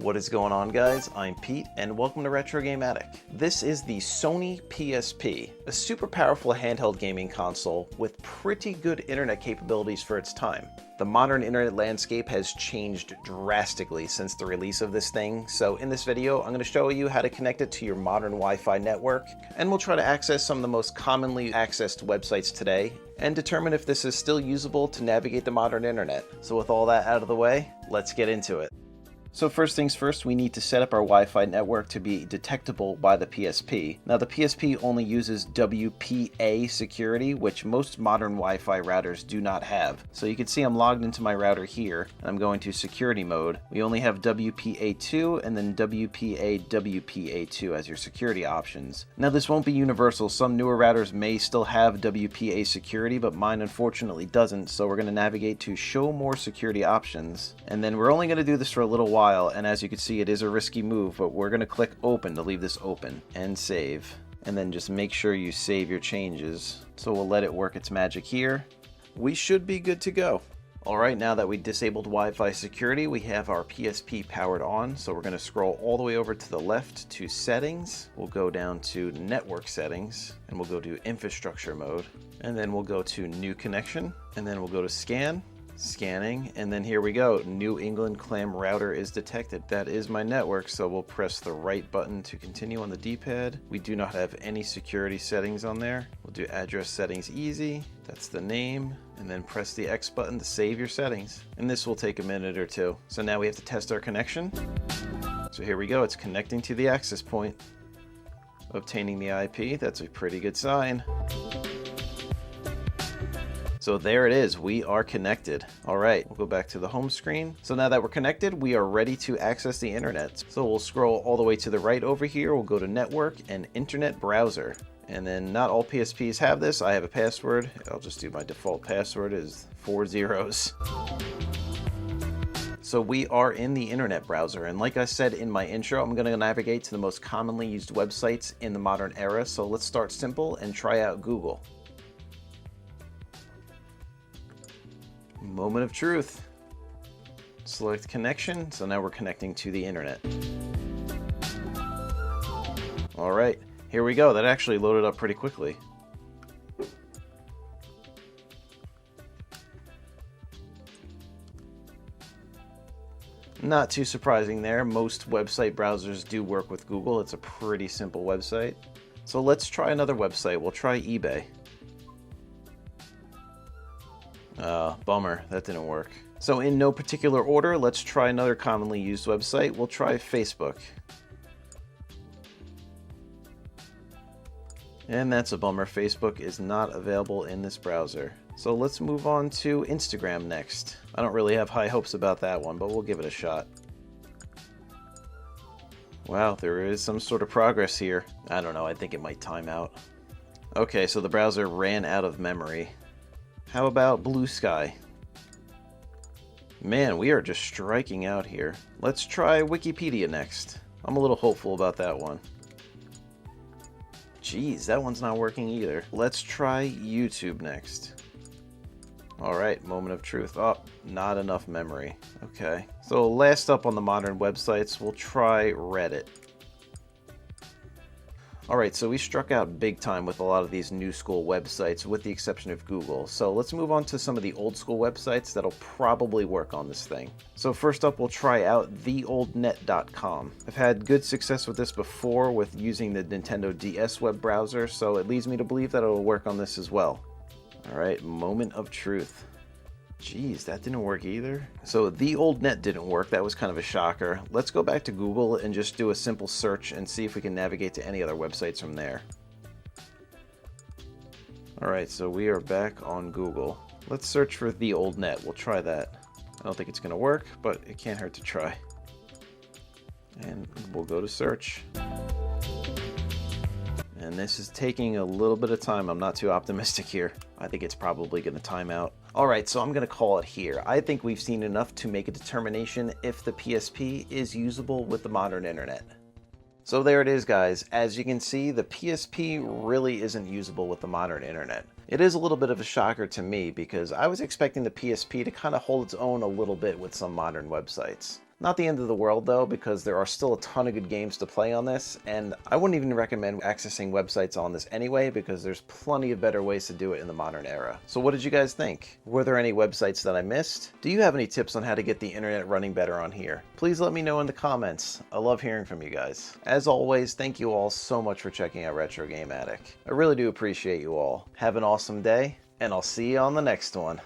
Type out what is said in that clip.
What is going on, guys? I'm Pete and welcome to Retro Game Attic. This is the Sony PSP, a super powerful handheld gaming console with pretty good internet capabilities for its time. The modern internet landscape has changed drastically since the release of this thing, so in this video I'm going to show you how to connect it to your modern Wi-Fi network, and we'll try to access some of the most commonly accessed websites today and determine if this is still usable to navigate the modern internet. So with all that out of the way, let's get into it. So first things first, we need to set up our Wi-Fi network to be detectable by the PSP. Now the PSP only uses WPA security, which most modern Wi-Fi routers do not have. So you can see I'm logged into my router here, and I'm going to security mode. We only have WPA2 and then WPA-WPA2 as your security options. Now this won't be universal. Some newer routers may still have WPA security, but mine unfortunately doesn't, so we're going to navigate to show more security options. And then we're only going to do this for a little while, and as you can see it is a risky move, but we're going to click open to leave this open and save, and then just make sure you save your changes. So we'll let it work its magic here. We should be good to go. Alright, now that we disabled Wi-Fi security, we have our PSP powered on, so we're going to scroll all the way over to the left to settings. We'll go down to network settings, and we'll go to infrastructure mode, and then we'll go to new connection, and then we'll go to scanning, and then here we go. New England clam router is detected. That is my network, so we'll press the right button to continue on the D-pad. We do not have any security settings on there. We'll do address settings easy. That's the name, and then press the X button to save your settings. And this will take a minute or two. So now we have to test our connection. So here we go. It's connecting to the access point. Obtaining the IP. That's a pretty good sign. So there it is, we are connected. All right, we'll go back to the home screen. So now that we're connected, we are ready to access the internet. So we'll scroll all the way to the right over here. We'll go to network and internet browser. And then not all PSPs have this. I have a password. I'll just do my default password is 4 zeros. So we are in the internet browser, and like I said in my intro, I'm going to navigate to the most commonly used websites in the modern era. So let's start simple and try out Google. Moment of truth. Select connection. So now we're connecting to the internet. All right, here we go. That actually loaded up pretty quickly. Not too surprising there. Most website browsers do work with Google. It's a pretty simple website. So let's try another website. We'll try eBay. Bummer, that didn't work. So in no particular order, let's try another commonly used website. We'll try Facebook. And that's a bummer. Facebook is not available in this browser. So let's move on to Instagram next. I don't really have high hopes about that one, but we'll give it a shot. Wow, there is some sort of progress here. I don't know, I think it might time out. Okay, so the browser ran out of memory. How about Blue Sky? Man, we are just striking out here. Let's try Wikipedia next. I'm a little hopeful about that one. Geez, that one's not working either. Let's try YouTube next. Alright, moment of truth. Oh, not enough memory. Okay. So last up on the modern websites, we'll try Reddit. Alright, so we struck out big time with a lot of these new school websites with the exception of Google. So let's move on to some of the old school websites that'll probably work on this thing. So first up, we'll try out theoldnet.com. I've had good success with this before with using the Nintendo DS web browser, so it leads me to believe that it'll work on this as well. Alright, moment of truth. Geez, that didn't work either. So the old net didn't work. That was kind of a shocker. Let's go back to Google and just do a simple search and see if we can navigate to any other websites from there. Alright, so we are back on Google. Let's search for the old net. We'll try that. I don't think it's going to work, but it can't hurt to try. And we'll go to search. And this is taking a little bit of time. I'm not too optimistic here. I think it's probably going to time out. Alright, so I'm going to call it here. I think we've seen enough to make a determination if the PSP is usable with the modern internet. So there it is, guys. As you can see, the PSP really isn't usable with the modern internet. It is a little bit of a shocker to me because I was expecting the PSP to kind of hold its own a little bit with some modern websites. Not the end of the world though, because there are still a ton of good games to play on this, and I wouldn't even recommend accessing websites on this anyway, because there's plenty of better ways to do it in the modern era. So what did you guys think? Were there any websites that I missed? Do you have any tips on how to get the internet running better on here? Please let me know in the comments. I love hearing from you guys. As always, thank you all so much for checking out Retro Game Attic. I really do appreciate you all. Have an awesome day, and I'll see you on the next one.